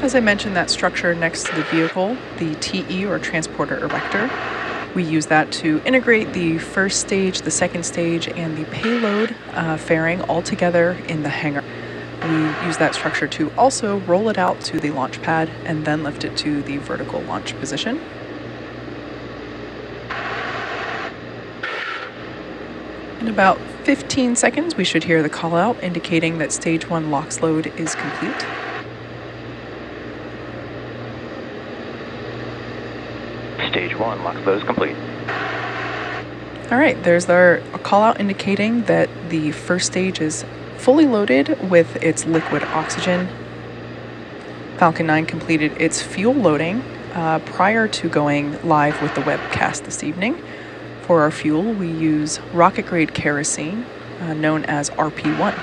As I mentioned, that structure next to the vehicle, the TE or transporter erector, we use that to integrate the first stage, the second stage, and the payload fairing all together in the hangar. We use that structure to also roll it out to the launch pad and then lift it to the vertical launch position. In about 15 seconds, we should hear the call out indicating that stage 1 LOX load is complete. Stage 1 LOX load is complete. All right, there's our call out indicating that the first stage is fully loaded with its liquid oxygen. Falcon 9 completed its fuel loading prior to going live with the webcast this evening. For our fuel, we use rocket-grade kerosene, known as RP1.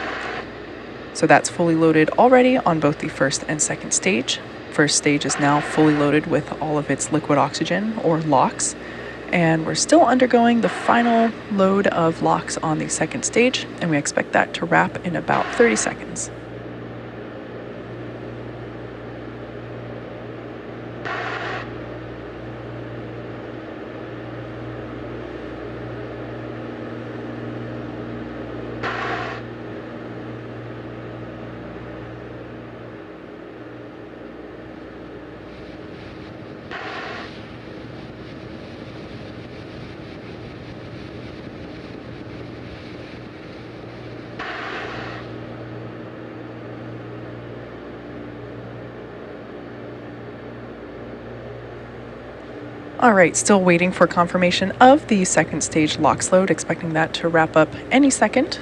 So that's fully loaded already on both the first and second stage. First stage is now fully loaded with all of its liquid oxygen, or LOX, and we're still undergoing the final load of LOX on the second stage, and we expect that to wrap in about 30 seconds. All right, still waiting for confirmation of the second stage LOX load, expecting that to wrap up any second.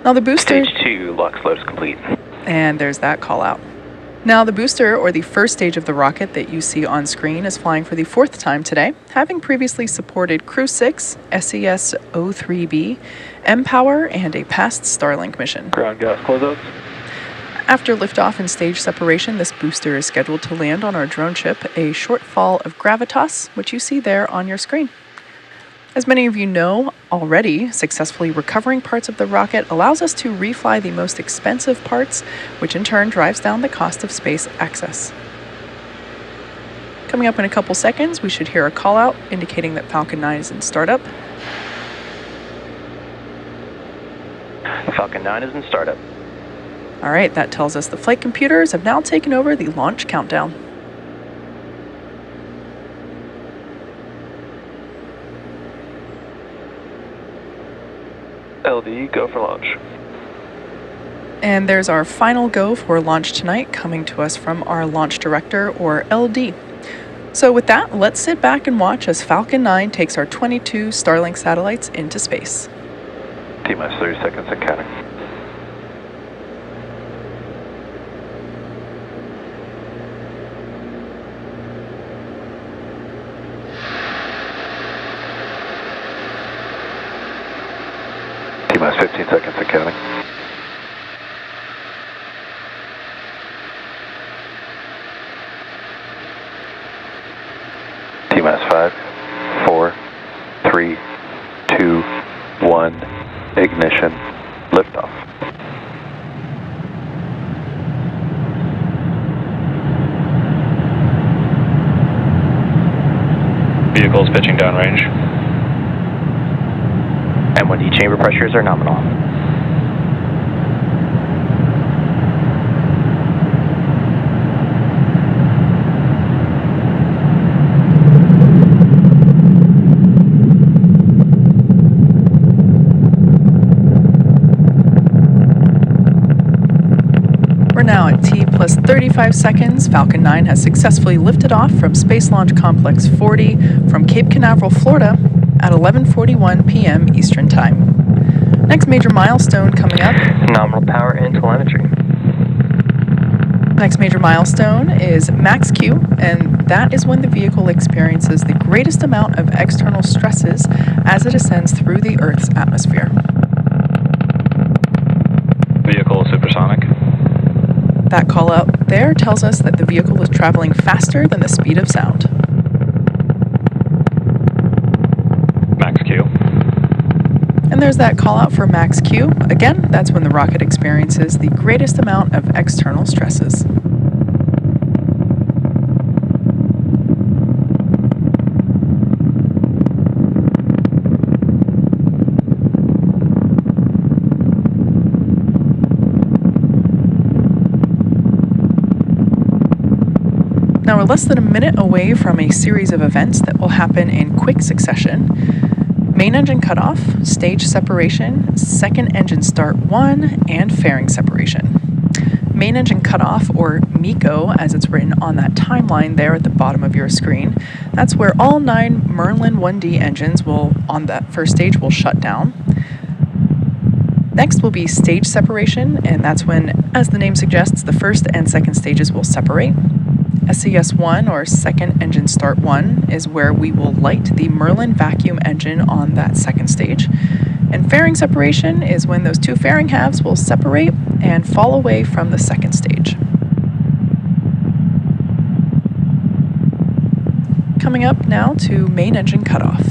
Now the booster... Stage 2 LOX load is complete. And there's that call out. Now the booster, or the first stage of the rocket that you see on screen, is flying for the 4th time today, having previously supported Crew 6, SES-03B, M-Power, and a past Starlink mission. Ground gas closeouts. After liftoff and stage separation, this booster is scheduled to land on our drone ship, a short fall of gravitas, which you see there on your screen. As many of you know already, successfully recovering parts of the rocket allows us to refly the most expensive parts, which in turn drives down the cost of space access. Coming up in a couple seconds, we should hear a call out indicating that Falcon 9 is in startup. Falcon 9 is in startup. All right, that tells us the flight computers have now taken over the launch countdown. LD, go for launch. And there's our final go for launch tonight, coming to us from our launch director, or LD. So with that, let's sit back and watch as Falcon 9 takes our 22 Starlink satellites into space. T-minus 30 seconds and counting. T-minus 15 seconds and counting. T-minus 5, 4, 3, 2, 1, ignition, liftoff. Vehicles pitching downrange. M1D chamber pressures are nominal. We're now at T plus 35 seconds. Falcon 9 has successfully lifted off from Space Launch Complex 40 from Cape Canaveral, Florida, at 11:41 p.m. Eastern Time. Next major milestone coming up. Nominal power and telemetry. Next major milestone is max Q, and that is when the vehicle experiences the greatest amount of external stresses as it ascends through the Earth's atmosphere. Vehicle supersonic. That call out there tells us that the vehicle is traveling faster than the speed of sound. Max Q. And there's that call out for max Q. Again, that's when the rocket experiences the greatest amount of external stresses. less than a minute away from a series of events that will happen in quick succession. Main engine cutoff, stage separation, second engine start 1, and fairing separation. Main engine cutoff, or MECO, as it's written on that timeline there at the bottom of your screen, that's where all 9 Merlin 1D engines on that first stage will shut down. Next will be stage separation, and that's when, as the name suggests, the first and second stages will separate. SES1, or second engine start 1, is where we will light the Merlin vacuum engine on that second stage. And fairing separation is when those 2 fairing halves will separate and fall away from the second stage. Coming up now to main engine cutoff.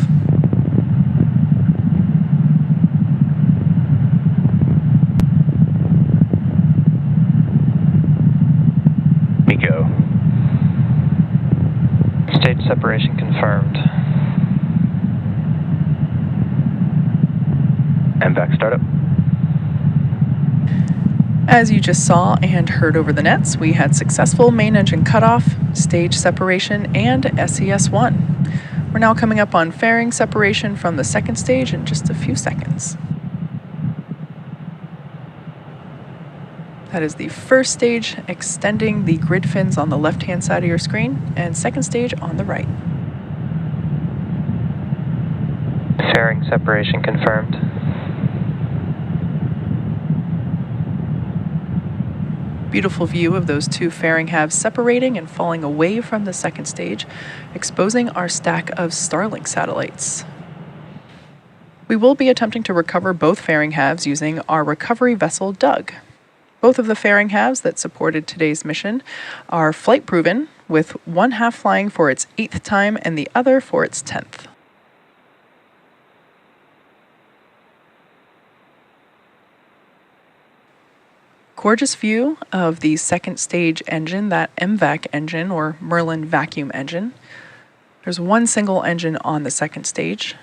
MECO. Stage separation confirmed. MVAC startup. As you just saw and heard over the nets, we had successful main engine cutoff, stage separation, and SES1. We're now coming up on fairing separation from the second stage in just a few seconds. That is the first stage, extending the grid fins on the left-hand side of your screen, and second stage on the right. Fairing separation confirmed. Beautiful view of those 2 fairing halves separating and falling away from the second stage, exposing our stack of Starlink satellites. We will be attempting to recover both fairing halves using our recovery vessel Doug. Both of the fairing halves that supported today's mission are flight proven, with one half flying for its 8th time and the other for its 10th. Gorgeous view of the second stage engine, that MVAC engine, or Merlin vacuum engine. There's one single engine on the second stage.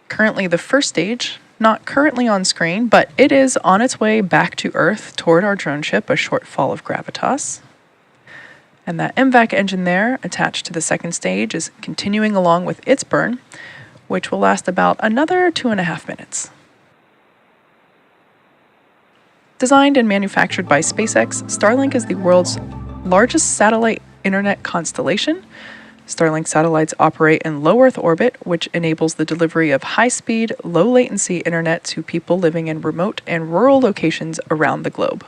Currently the first stage, not currently on screen, but it is on its way back to Earth toward our drone ship, a short fall of gravitas. And that MVAC engine there, attached to the second stage, is continuing along with its burn, which will last about another 2.5 minutes. Designed and manufactured by SpaceX, Starlink is the world's largest satellite internet constellation. Starlink satellites operate in low Earth orbit, which enables the delivery of high-speed, low-latency internet to people living in remote and rural locations around the globe.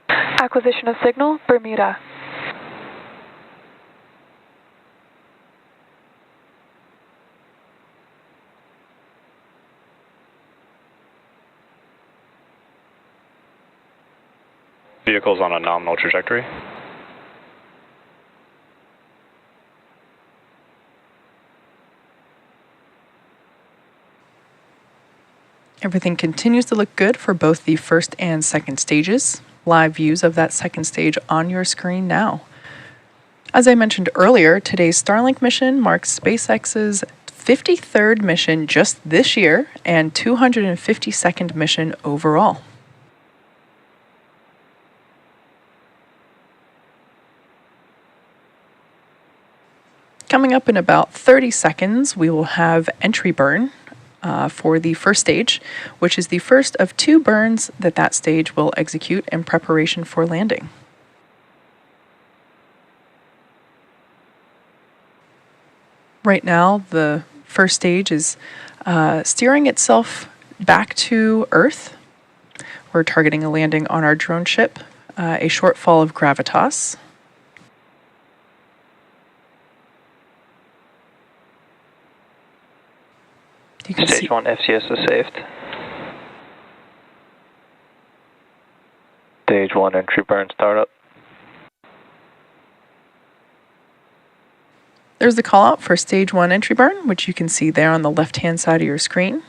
Acquisition of signal, Bermuda. Vehicles on a nominal trajectory. Everything continues to look good for both the first and second stages. Live views of that second stage on your screen now. As I mentioned earlier, today's Starlink mission marks SpaceX's 53rd mission just this year and 252nd mission overall. Coming up in about 30 seconds, we will have entry burn for the first stage, which is the first of 2 burns that stage will execute in preparation for landing. Right now, the first stage is steering itself back to Earth. We're targeting a landing on our drone ship, a short fall of gravitas. You can Stage 1 FCS is saved. Stage 1 entry burn startup. There's the call out for Stage 1 entry burn, which you can see there on the left-hand side of your screen.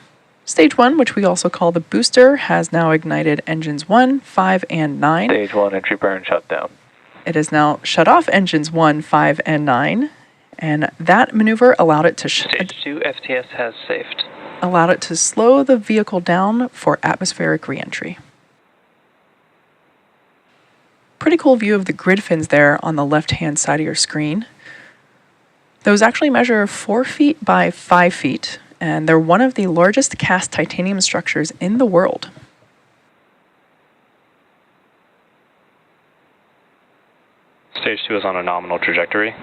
Stage 1, which we also call the booster, has now ignited engines 1, 5, and 9. Stage 1 entry burn shut down. It has now shut off engines 1, 5, and 9. And that maneuver allowed it to Stage 2 FTS has safed. allowed it to slow the vehicle down for atmospheric reentry. Pretty cool view of the grid fins there on the left-hand side of your screen. Those actually measure 4 feet by 5 feet, and they're one of the largest cast titanium structures in the world. Stage 2 is on a nominal trajectory.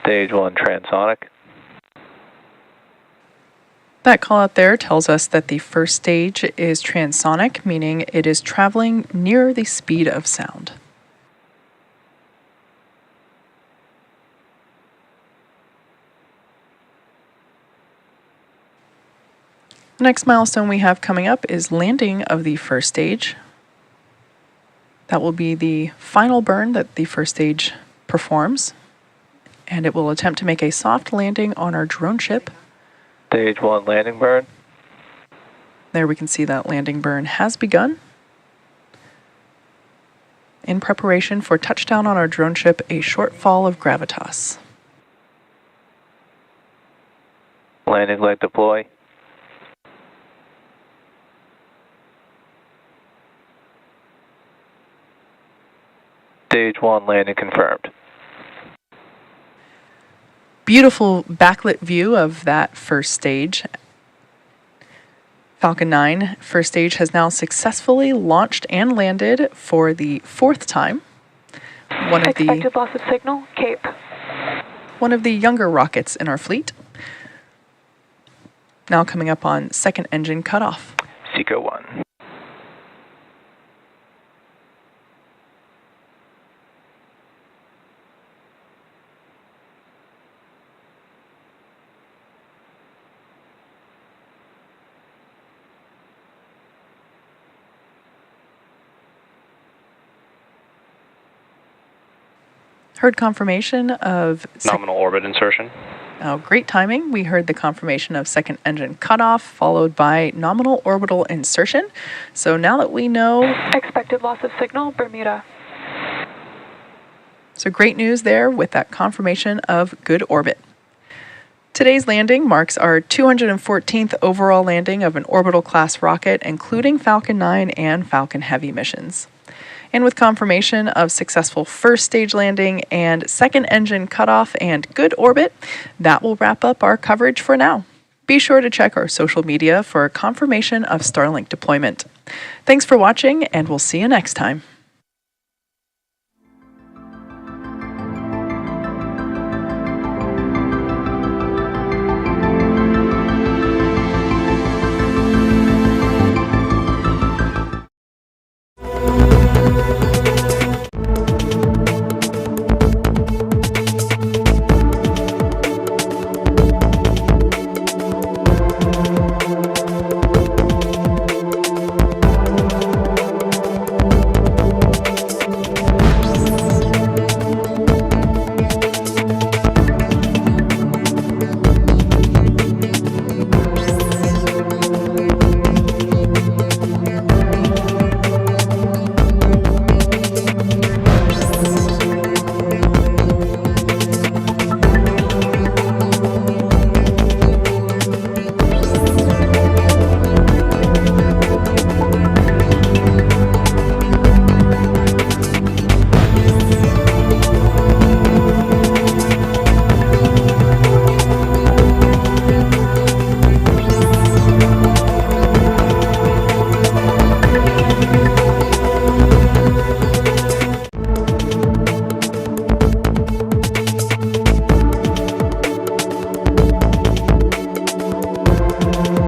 Stage 1 transonic. That call out there tells us that the first stage is transonic, meaning it is traveling near the speed of sound. The next milestone we have coming up is landing of the first stage. That will be the final burn that the first stage performs, and it will attempt to make a soft landing on our drone ship. Stage 1 landing burn. There we can see that landing burn has begun. In preparation for touchdown on our drone ship, a short fall of gravitas. Landing leg deploy. Stage 1 landing confirmed. Beautiful backlit view of that first stage. Falcon 9 first stage has now successfully launched and landed for the 4th time. Expected loss of signal, Cape. One of the younger rockets in our fleet. Now coming up on second engine cutoff. Seco 1. Heard confirmation of Nominal orbit insertion. Oh, great timing. We heard the confirmation of second engine cutoff, followed by nominal orbital insertion. So now that we know... Expected loss of signal, Bermuda. So great news there with that confirmation of good orbit. Today's landing marks our 214th overall landing of an orbital class rocket, including Falcon 9 and Falcon Heavy missions. And with confirmation of successful first stage landing and second engine cutoff and good orbit, that will wrap up our coverage for now. Be sure to check our social media for confirmation of Starlink deployment. Thanks for watching, and we'll see you next time.